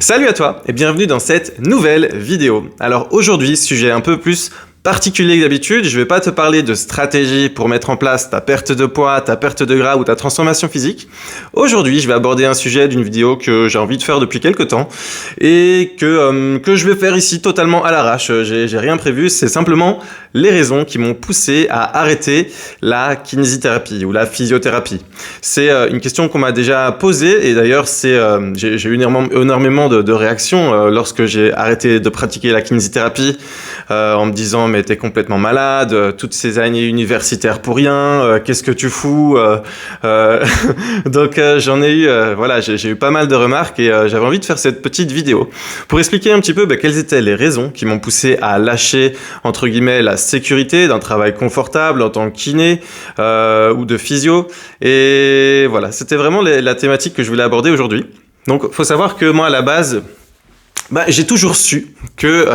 Salut à toi et bienvenue dans cette nouvelle vidéo. Alors aujourd'hui, sujet un peu plus particulier que d'habitude, je vais pas te parler de stratégie pour mettre en place ta perte de poids, ta perte de gras ou ta transformation physique. Aujourd'hui, je vais aborder un sujet d'une vidéo que j'ai envie de faire depuis quelques temps et que je vais faire ici totalement à l'arrache. J'ai rien prévu, c'est simplement les raisons qui m'ont poussé à arrêter la kinésithérapie ou la physiothérapie. C'est une question qu'on m'a déjà posée et d'ailleurs j'ai eu énormément de réactions lorsque j'ai arrêté de pratiquer la kinésithérapie en me disant mais t'es complètement malade, toutes ces années universitaires pour rien, qu'est-ce que tu fous Donc j'en ai eu, j'ai eu pas mal de remarques et j'avais envie de faire cette petite vidéo pour expliquer un petit peu quelles étaient les raisons qui m'ont poussé à lâcher entre guillemets la sécurité d'un travail confortable en tant que kiné ou de physio. Et voilà, c'était vraiment la thématique que je voulais aborder aujourd'hui. Donc faut savoir que moi à la base, j'ai toujours su que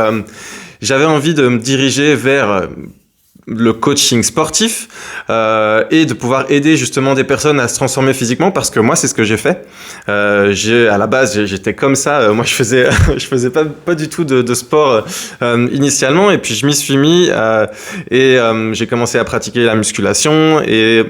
j'avais envie de me diriger vers le coaching sportif et de pouvoir aider justement des personnes à se transformer physiquement, parce que moi c'est ce que j'ai fait. À la base j'étais comme ça, moi je faisais pas du tout de sport initialement, et puis je m'y suis mis et j'ai commencé à pratiquer la musculation et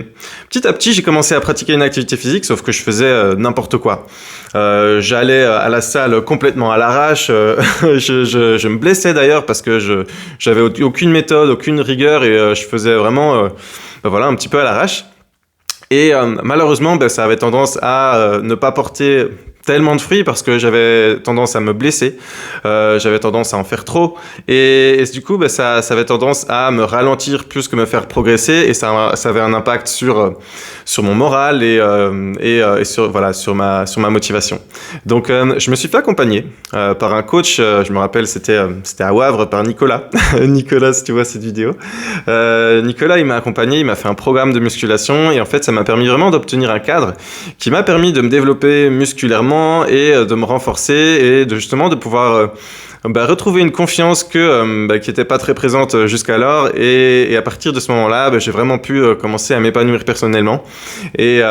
petit à petit j'ai commencé à pratiquer une activité physique, sauf que je faisais n'importe quoi. J'allais à la salle complètement à l'arrache, je me blessais d'ailleurs parce que j'avais aucune méthode, aucune rigueur, et je faisais vraiment un petit peu à l'arrache. Et malheureusement, ça avait tendance à ne pas porter tellement de fruits parce que j'avais tendance à me blesser, j'avais tendance à en faire trop, et du coup ça avait tendance à me ralentir plus que me faire progresser, et ça avait un impact sur mon moral et sur ma motivation. Donc je me suis fait accompagner par un coach, je me rappelle c'était à Wavre, par Nicolas. Nicolas, si tu vois cette vidéo, Nicolas il m'a accompagné, il m'a fait un programme de musculation, et en fait ça m'a permis vraiment d'obtenir un cadre qui m'a permis de me développer musculairement et de me renforcer, et de pouvoir retrouver une confiance qui était pas très présente jusqu'alors, et à partir de ce moment-là, j'ai vraiment pu commencer à m'épanouir personnellement et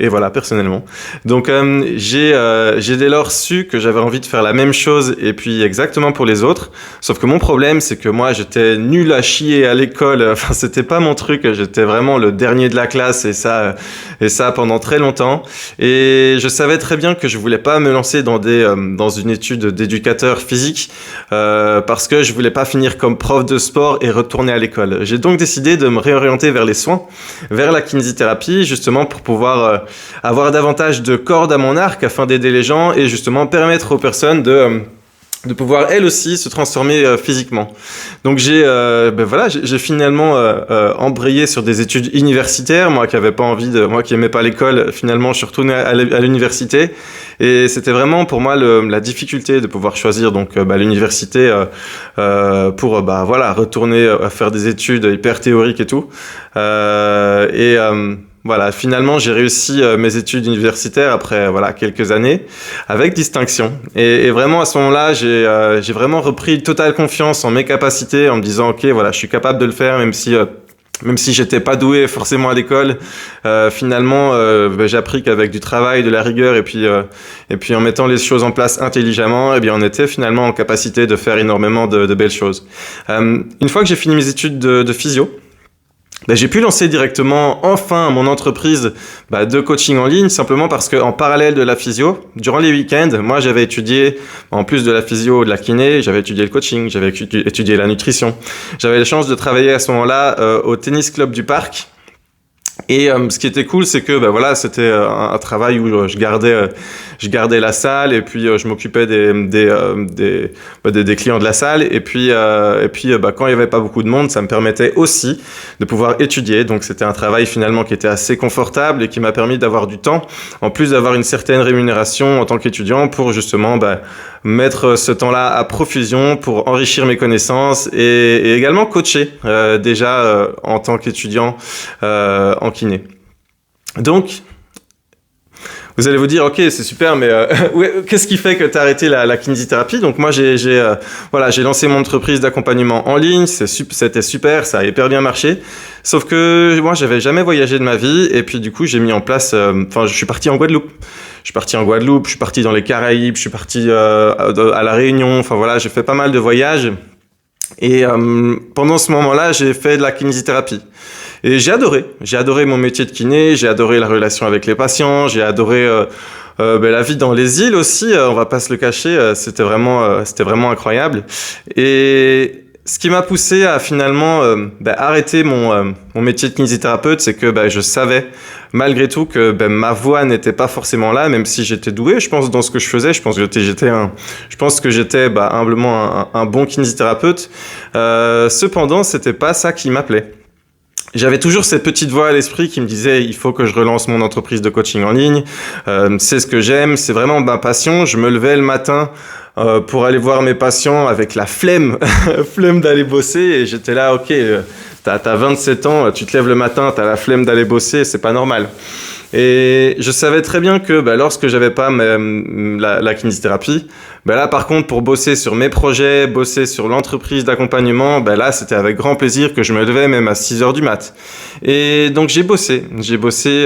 voilà, personnellement. Donc j'ai dès lors su que j'avais envie de faire la même chose, et puis exactement pour les autres, sauf que mon problème c'est que moi j'étais nul à chier à l'école, enfin c'était pas mon truc, j'étais vraiment le dernier de la classe, et ça pendant très longtemps, et je savais très bien que je voulais pas me lancer dans une étude d'éducateur physique parce que je voulais pas finir comme prof de sport et retourner à l'école. J'ai donc décidé de me réorienter vers les soins, vers la kinésithérapie, justement pour pouvoir avoir davantage de cordes à mon arc afin d'aider les gens et justement permettre aux personnes de pouvoir elles aussi se transformer physiquement. Donc j'ai finalement embrayé sur des études universitaires, moi qui aimais pas l'école, finalement je suis retourné à l'université, et c'était vraiment pour moi la difficulté de pouvoir choisir donc l'université pour retourner à faire des études hyper théoriques et tout. Voilà, finalement, j'ai réussi mes études universitaires après quelques années avec distinction. Et vraiment à ce moment-là, j'ai vraiment repris totale confiance en mes capacités, en me disant OK, je suis capable de le faire, même si j'étais pas doué forcément à l'école. Finalement, j'ai appris qu'avec du travail, de la rigueur, et puis en mettant les choses en place intelligemment, on était finalement en capacité de faire énormément de belles choses. Une fois que j'ai fini mes études de physio, j'ai pu lancer directement enfin mon entreprise de coaching en ligne, simplement parce que en parallèle de la physio, durant les week-ends, moi j'avais étudié, en plus de la physio, de la kiné, j'avais étudié le coaching, j'avais étudié la nutrition. J'avais la chance de travailler à ce moment-là au tennis club du parc. Et ce qui était cool, c'est que c'était un travail où je gardais la salle, et puis je m'occupais des clients de la salle, et puis quand il y avait pas beaucoup de monde, ça me permettait aussi de pouvoir étudier. Donc c'était un travail finalement qui était assez confortable et qui m'a permis d'avoir du temps, en plus d'avoir une certaine rémunération en tant qu'étudiant, pour justement mettre ce temps-là à profusion pour enrichir mes connaissances et également coacher déjà en tant qu'étudiant en kiné. Donc vous allez vous dire OK, c'est super, mais qu'est-ce qui fait que tu as arrêté la kinésithérapie? Donc moi j'ai lancé mon entreprise d'accompagnement en ligne, c'était super, ça a hyper bien marché. Sauf que moi j'avais jamais voyagé de ma vie, et puis du coup j'ai mis en place je suis parti en Guadeloupe. Je suis parti en Guadeloupe, je suis parti dans les Caraïbes, je suis parti à La Réunion. Enfin voilà, j'ai fait pas mal de voyages. Et pendant ce moment-là, j'ai fait de la kinésithérapie. Et j'ai adoré mon métier de kiné, j'ai adoré la relation avec les patients, j'ai adoré la vie dans les îles aussi, on va pas se le cacher, c'était vraiment incroyable. Et ce qui m'a poussé à finalement arrêter mon métier de kinésithérapeute, c'est que je savais malgré tout que ma voix n'était pas forcément là, même si j'étais doué, je pense, dans ce que je faisais. Je pense que j'étais humblement un bon kinésithérapeute. Cependant, c'était pas ça qui m'appelait. J'avais toujours cette petite voix à l'esprit qui me disait il faut que je relance mon entreprise de coaching en ligne. C'est ce que j'aime, c'est vraiment ma passion. Je me levais le matin pour aller voir mes patients avec la flemme, flemme d'aller bosser. Et j'étais là, ok, t'as 27 ans, tu te lèves le matin, t'as la flemme d'aller bosser, c'est pas normal. Et je savais très bien que lorsque j'avais pas la kinésithérapie, là par contre pour bosser sur mes projets, bosser sur l'entreprise d'accompagnement, là c'était avec grand plaisir que je me levais même à 6h du mat. Et donc j'ai bossé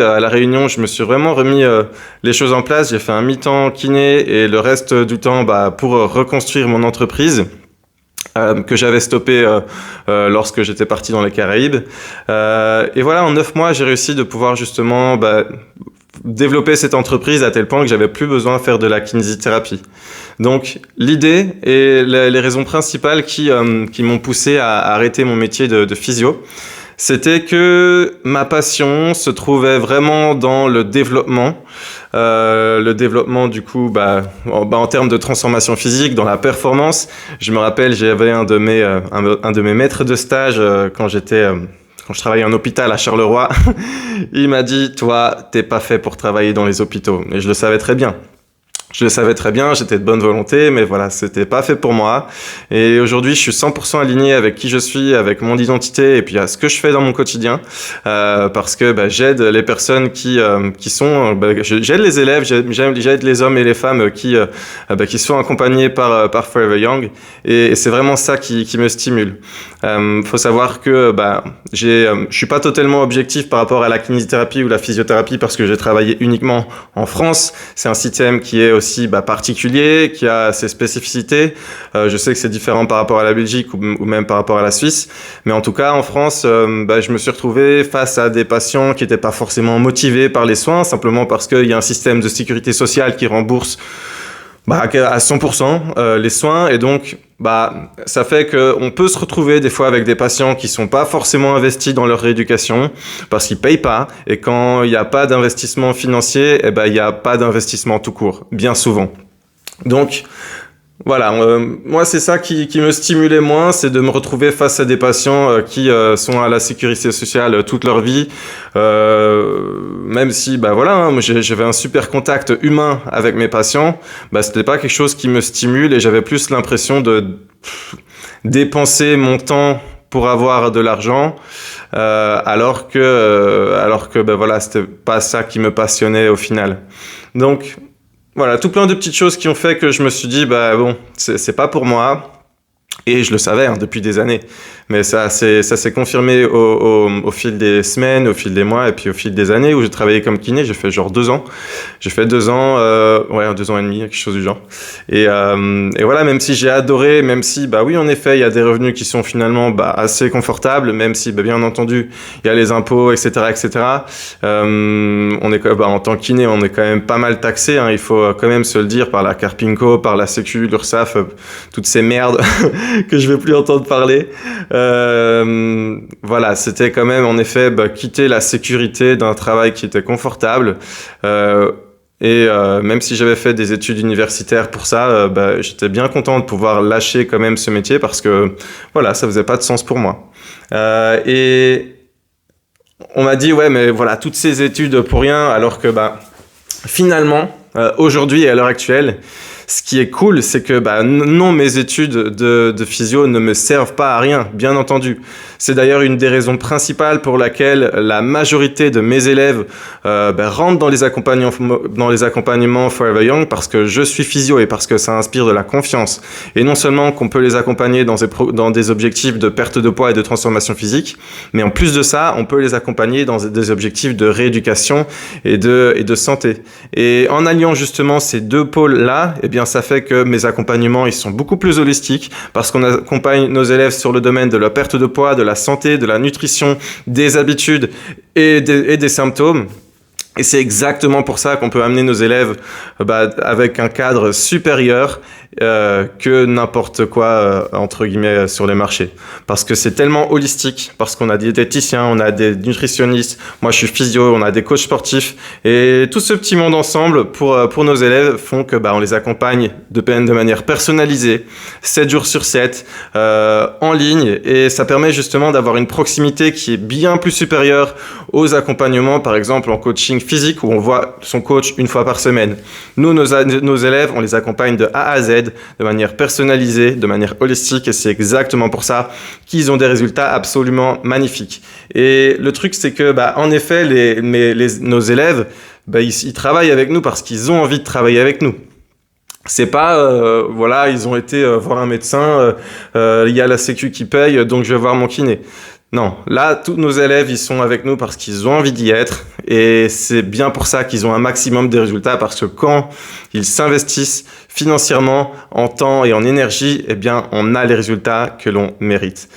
à La Réunion, je me suis vraiment remis les choses en place, j'ai fait un mi-temps kiné et le reste du temps pour reconstruire mon entreprise. Que j'avais stoppé lorsque j'étais parti dans les Caraïbes. Et voilà, en 9 mois, j'ai réussi de pouvoir justement développer cette entreprise à tel point que j'avais plus besoin de faire de la kinésithérapie. Donc, l'idée et les raisons principales qui m'ont poussé à arrêter mon métier de physio, c'était que ma passion se trouvait vraiment dans le développement du coup en termes de transformation physique, dans la performance. Je me rappelle, j'avais un de mes maîtres de stage quand je travaillais en hôpital à Charleroi. Il m'a dit toi t'es pas fait pour travailler dans les hôpitaux, et je le savais très bien. J'étais de bonne volonté, mais voilà, c'était pas fait pour moi. Et aujourd'hui, je suis 100% aligné avec qui je suis, avec mon identité et puis à ce que je fais dans mon quotidien, parce que j'aide les personnes qui sont, j'aide les élèves, j'aide les hommes et les femmes qui sont accompagnés par Forever Young, et c'est vraiment ça qui me stimule. Faut savoir que je suis pas totalement objectif par rapport à la kinésithérapie ou la physiothérapie parce que j'ai travaillé uniquement en France. C'est un système qui est aussi particulier, qui a ses spécificités. Je sais que c'est différent par rapport à la Belgique ou même par rapport à la Suisse, mais en tout cas en France, je me suis retrouvé face à des patients qui n'étaient pas forcément motivés par les soins, simplement parce qu'il y a un système de sécurité sociale qui rembourse à 100% les soins, et donc ça fait qu'on peut se retrouver des fois avec des patients qui sont pas forcément investis dans leur rééducation parce qu'ils payent pas, et quand il n'y a pas d'investissement financier, il n'y a pas d'investissement tout court, bien souvent. Donc voilà, moi c'est ça qui me stimulait moins, c'est de me retrouver face à des patients qui sont à la sécurité sociale toute leur vie, même si moi j'avais un super contact humain avec mes patients, c'était pas quelque chose qui me stimule, et j'avais plus l'impression de dépenser mon temps pour avoir de l'argent, alors que c'était pas ça qui me passionnait au final. Donc voilà, tout plein de petites choses qui ont fait que je me suis dit, c'est pas pour moi. Et je le savais depuis des années. Mais ça s'est confirmé au fil des semaines, au fil des mois, et puis au fil des années où j'ai travaillé comme kiné. J'ai fait genre 2 ans. J'ai fait 2 ans, 2 ans et demi, quelque chose du genre. Et voilà, même si j'ai adoré, même si, oui, en effet, il y a des revenus qui sont finalement assez confortables, même si, bien entendu, il y a les impôts, etc., etc. On est en tant que kiné, on est quand même pas mal taxé, hein, il faut quand même se le dire, par la Carpinco, par la Sécu, l'URSSAF, toutes ces merdes que je vais plus entendre parler. Voilà, c'était quand même en effet quitter la sécurité d'un travail qui était confortable. Même si j'avais fait des études universitaires pour ça, j'étais bien content de pouvoir lâcher quand même ce métier parce que voilà, ça faisait pas de sens pour moi. Et on m'a dit ouais, mais voilà, toutes ces études pour rien, alors que finalement, aujourd'hui et à l'heure actuelle, Ce qui est cool, c'est que non, mes études de physio ne me servent pas à rien, bien entendu. C'est d'ailleurs une des raisons principales pour laquelle la majorité de mes élèves rentrent dans les accompagnements Forever Young, parce que je suis physio et parce que ça inspire de la confiance. Et non seulement qu'on peut les accompagner dans des objectifs de perte de poids et de transformation physique, mais en plus de ça, on peut les accompagner dans des objectifs de rééducation et de santé. Et en alliant justement ces deux pôles-là, eh bien, ça fait que mes accompagnements, ils sont beaucoup plus holistiques, parce qu'on accompagne nos élèves sur le domaine de la perte de poids, de la santé, de la nutrition, des habitudes et des symptômes. Et c'est exactement pour ça qu'on peut amener nos élèves avec un cadre supérieur que n'importe quoi, entre guillemets, sur les marchés. Parce que c'est tellement holistique, parce qu'on a des diététiciens, on a des nutritionnistes, moi je suis physio, on a des coachs sportifs, et tout ce petit monde ensemble pour nos élèves font que on les accompagne de manière personnalisée, 7 jours sur 7, en ligne, et ça permet justement d'avoir une proximité qui est bien plus supérieure aux accompagnements, par exemple en coaching physique, où on voit son coach une fois par semaine. Nous, nos élèves, on les accompagne de A à Z, de manière personnalisée, de manière holistique, et c'est exactement pour ça qu'ils ont des résultats absolument magnifiques. Et le truc, c'est que, en effet, nos élèves, ils travaillent avec nous parce qu'ils ont envie de travailler avec nous. C'est pas, ils ont été voir un médecin, il y a la sécu qui paye, donc je vais voir mon kiné. Non, là, tous nos élèves, ils sont avec nous parce qu'ils ont envie d'y être, et c'est bien pour ça qu'ils ont un maximum de résultats, parce que quand ils s'investissent financièrement, en temps et en énergie, eh bien, on a les résultats que l'on mérite.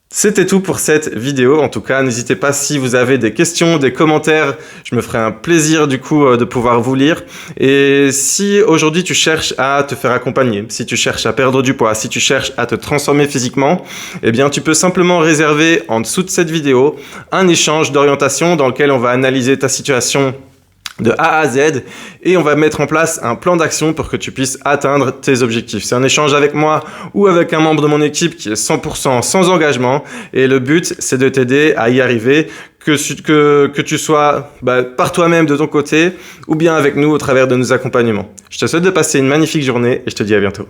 C'était tout pour cette vidéo. En tout cas, n'hésitez pas, si vous avez des questions, des commentaires, je me ferai un plaisir du coup de pouvoir vous lire. Et si aujourd'hui tu cherches à te faire accompagner, si tu cherches à perdre du poids, si tu cherches à te transformer physiquement, eh bien tu peux simplement réserver en dessous de cette vidéo un échange d'orientation dans lequel on va analyser ta situation de A à Z, et on va mettre en place un plan d'action pour que tu puisses atteindre tes objectifs. C'est un échange avec moi ou avec un membre de mon équipe qui est 100% sans engagement, et le but, c'est de t'aider à y arriver, que tu sois par toi-même de ton côté ou bien avec nous au travers de nos accompagnements. Je te souhaite de passer une magnifique journée et je te dis à bientôt.